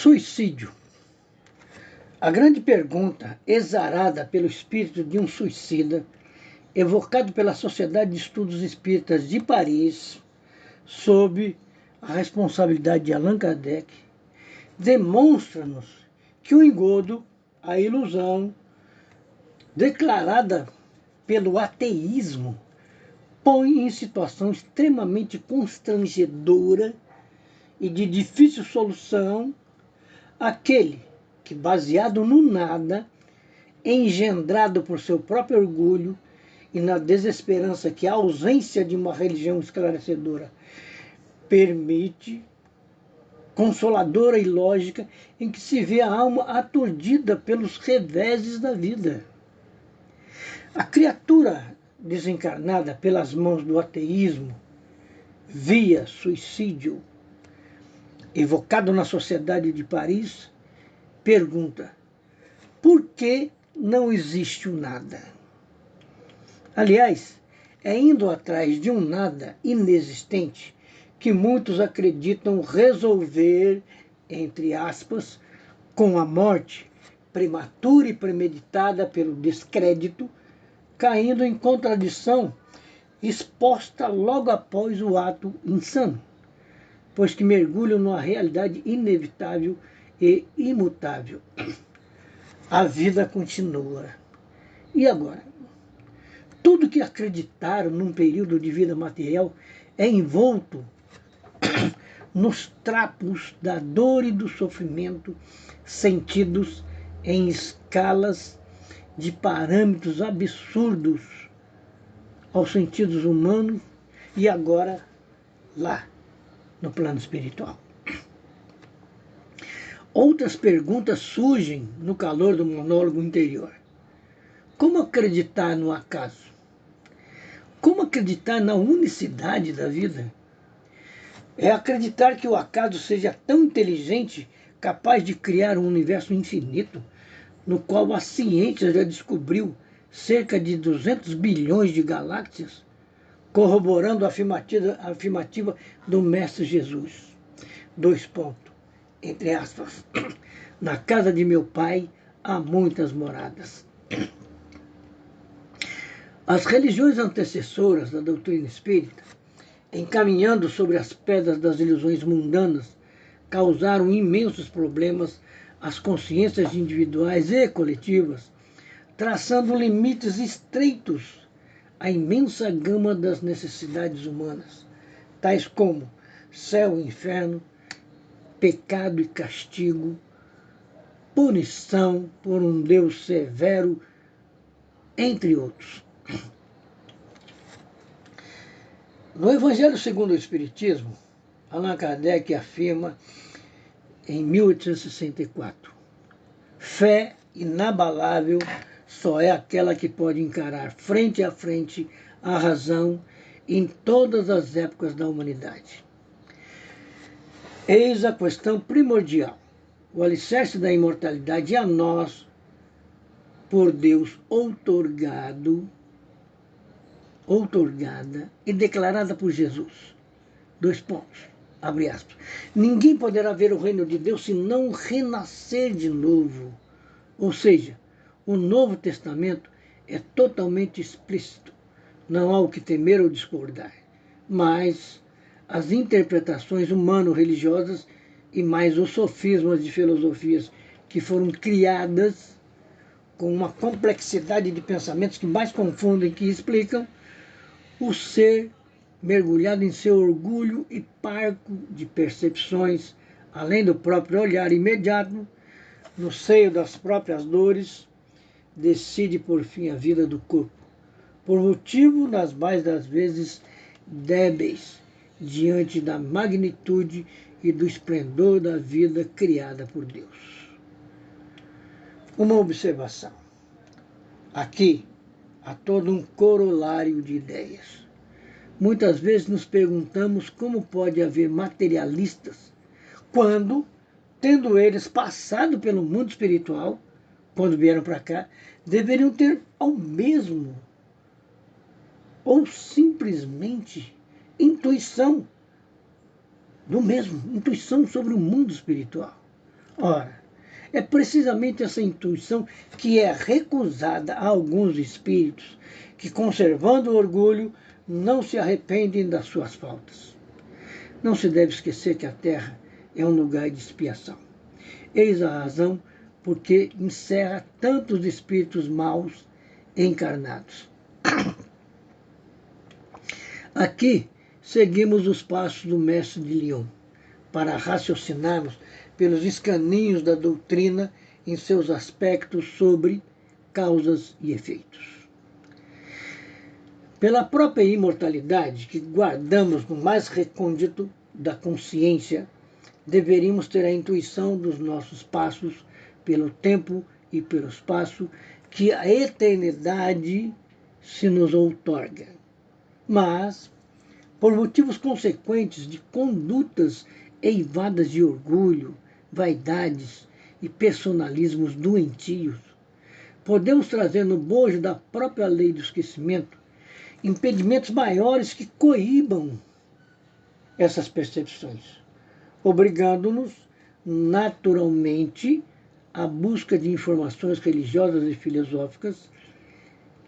Suicídio. A grande pergunta, exarada pelo espírito de um suicida, evocado pela Sociedade de Estudos Espíritas de Paris, sob a responsabilidade de Allan Kardec, demonstra-nos que o engodo, a ilusão, declarada pelo ateísmo, põe em situação extremamente constrangedora e de difícil solução aquele que, baseado no nada, engendrado por seu próprio orgulho e na desesperança que a ausência de uma religião esclarecedora permite, consoladora e lógica, em que se vê a alma aturdida pelos reveses da vida. A criatura desencarnada pelas mãos do ateísmo, via suicídio, evocado na Sociedade de Paris, pergunta: por que não existe o nada? Aliás, é indo atrás de um nada inexistente que muitos acreditam resolver, entre aspas, com a morte prematura e premeditada pelo descrédito, caindo em contradição exposta logo após o ato insano, pois que mergulham numa realidade inevitável e imutável. A vida continua. E agora? Tudo que acreditaram num período de vida material é envolto nos trapos da dor e do sofrimento, sentidos em escalas de parâmetros absurdos aos sentidos humanos e agora lá, no plano espiritual. Outras perguntas surgem no calor do monólogo interior. Como acreditar no acaso? Como acreditar na unicidade da vida? É acreditar que o acaso seja tão inteligente, capaz de criar um universo infinito, no qual a ciência já descobriu cerca de 200 bilhões de galáxias, corroborando a afirmativa do Mestre Jesus. Entre aspas, na casa de meu pai há muitas moradas. As religiões antecessoras da doutrina espírita, encaminhando sobre as pedras das ilusões mundanas, causaram imensos problemas às consciências individuais e coletivas, traçando limites estreitos à imensa gama das necessidades humanas, tais como céu e inferno, pecado e castigo, punição por um Deus severo, entre outros. No Evangelho segundo o Espiritismo, Allan Kardec afirma em 1864, fé inabalável só é aquela que pode encarar frente a frente a razão em todas as épocas da humanidade. Eis a questão primordial. O alicerce da imortalidade a nós, por Deus outorgada e declarada por Jesus. Abre aspas. Ninguém poderá ver o reino de Deus se não renascer de novo. Ou seja, o Novo Testamento é totalmente explícito. Não há o que temer ou discordar. Mas as interpretações humano-religiosas e mais os sofismas de filosofias que foram criadas com uma complexidade de pensamentos que mais confundem que explicam, o ser mergulhado em seu orgulho e parco de percepções, além do próprio olhar imediato, no seio das próprias dores, decide por fim a vida do corpo, por motivo, nas mais das vezes, débeis, diante da magnitude e do esplendor da vida criada por Deus. Uma observação. Aqui há todo um corolário de ideias. Muitas vezes nos perguntamos como pode haver materialistas quando, tendo eles passado pelo mundo espiritual, quando vieram para cá, deveriam ter ao mesmo ou simplesmente intuição do mesmo, intuição sobre o mundo espiritual. Ora, é precisamente essa intuição que é recusada a alguns espíritos que, conservando o orgulho, não se arrependem das suas faltas. Não se deve esquecer que a Terra é um lugar de expiação. Eis a razão por que encerra tantos espíritos maus encarnados. Aqui seguimos os passos do mestre de Lyon para raciocinarmos pelos escaninhos da doutrina em seus aspectos sobre causas e efeitos. Pela própria imortalidade que guardamos no mais recôndito da consciência, deveríamos ter a intuição dos nossos passos pelo tempo e pelo espaço que a eternidade se nos outorga. Mas, por motivos consequentes de condutas eivadas de orgulho, vaidades e personalismos doentios, podemos trazer no bojo da própria lei do esquecimento impedimentos maiores que coíbam essas percepções, obrigando-nos naturalmente à busca de informações religiosas e filosóficas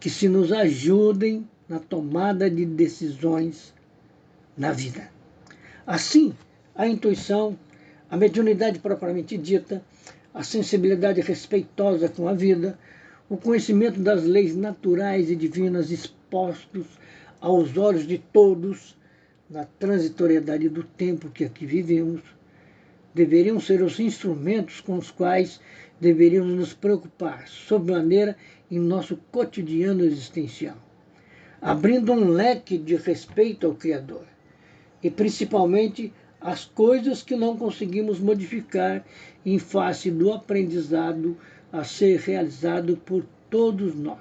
que se nos ajudem na tomada de decisões na vida. Assim, a intuição, a mediunidade propriamente dita, a sensibilidade respeitosa com a vida, o conhecimento das leis naturais e divinas expostos aos olhos de todos na transitoriedade do tempo que aqui vivemos, deveriam ser os instrumentos com os quais deveríamos nos preocupar, sob maneira, em nosso cotidiano existencial, abrindo um leque de respeito ao Criador, e principalmente as coisas que não conseguimos modificar em face do aprendizado a ser realizado por todos nós,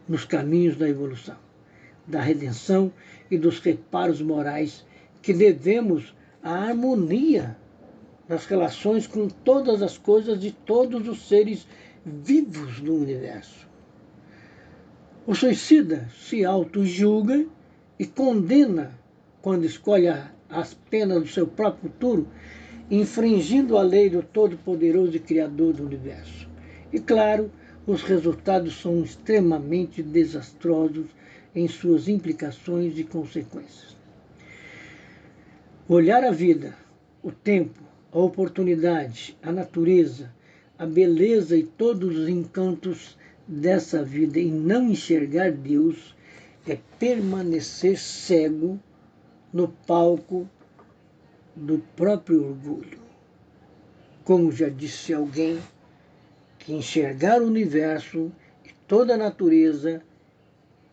nos caminhos da evolução, da redenção e dos reparos morais que devemos à harmonia nas relações com todas as coisas e todos os seres vivos do universo. O suicida se auto-julga e condena quando escolhe as penas do seu próprio futuro, infringindo a lei do Todo-Poderoso e Criador do Universo. E, claro, os resultados são extremamente desastrosos em suas implicações e consequências. Olhar a vida, o tempo, a oportunidade, a natureza, a beleza e todos os encantos dessa vida e não enxergar Deus é permanecer cego no palco do próprio orgulho. Como já disse alguém, que enxergar o universo e toda a natureza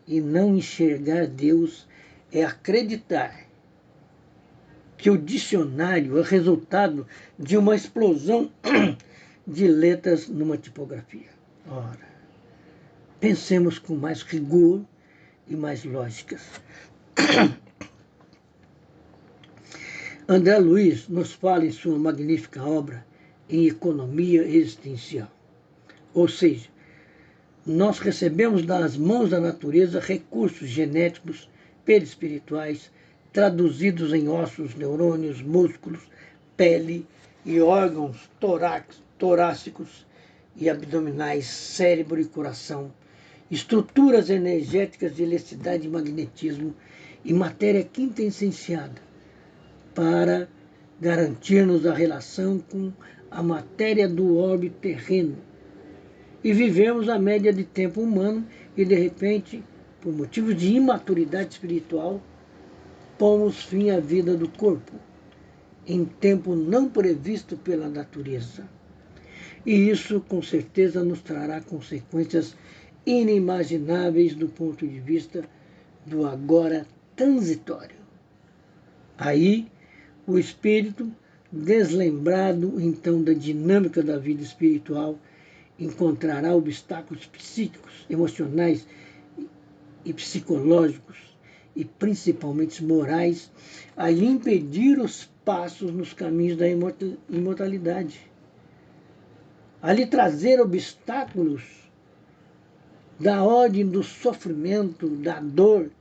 e não enxergar Deus é acreditar que o dicionário é resultado de uma explosão de letras numa tipografia. Ora, pensemos com mais rigor e mais lógicas. André Luiz nos fala em sua magnífica obra em Economia Existencial. Ou seja, nós recebemos das mãos da natureza recursos genéticos, perispirituais, traduzidos em ossos, neurônios, músculos, pele e órgãos torácicos e abdominais, cérebro e coração, estruturas energéticas de eletricidade e magnetismo e matéria quintessenciada para garantir-nos a relação com a matéria do orbe terreno. E vivemos a média de tempo humano e, de repente, por motivos de imaturidade espiritual, pomos fim à vida do corpo, em tempo não previsto pela natureza. E isso, com certeza, nos trará consequências inimagináveis do ponto de vista do agora transitório. Aí, o espírito, deslembrado então da dinâmica da vida espiritual, encontrará obstáculos psíquicos, emocionais e psicológicos, e principalmente morais, a lhe impedir os passos nos caminhos da imortalidade, a lhe trazer obstáculos da ordem do sofrimento, da dor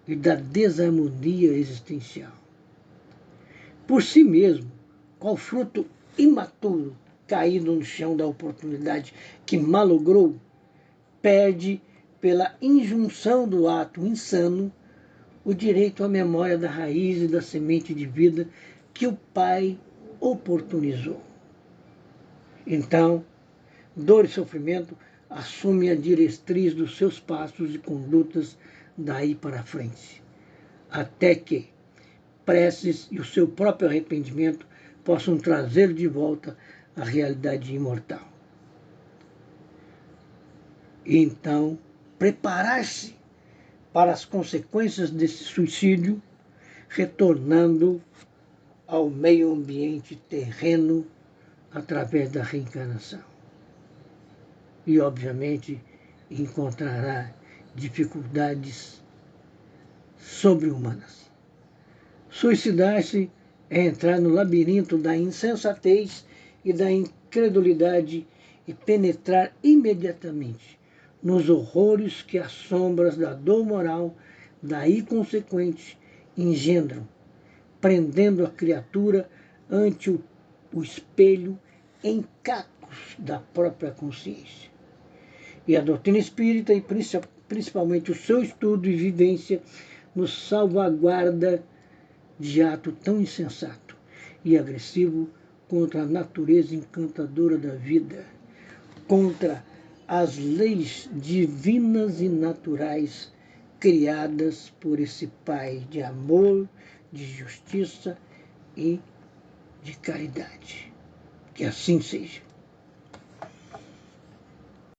e da desarmonia existencial. Por si mesmo, qual fruto imaturo, caído no chão da oportunidade que malogrou, perde, pela injunção do ato insano, o direito à memória da raiz e da semente de vida que o Pai oportunizou. Então, dor e sofrimento assumem a diretriz dos seus passos e condutas daí para frente, até que preces e o seu próprio arrependimento possam trazê-lo de volta à realidade imortal. E então, preparar-se para as consequências desse suicídio, retornando ao meio ambiente terreno através da reencarnação. E, obviamente, encontrará dificuldades sobre-humanas. Suicidar-se é entrar no labirinto da insensatez e da incredulidade e penetrar imediatamente nos horrores que as sombras da dor moral daí consequente engendram, prendendo a criatura ante o espelho em cacos da própria consciência. E a doutrina espírita, e principalmente o seu estudo e vivência, nos salvaguarda de ato tão insensato e agressivo contra a natureza encantadora da vida, contra as leis divinas e naturais criadas por esse Pai de amor, de justiça e de caridade. Que assim seja.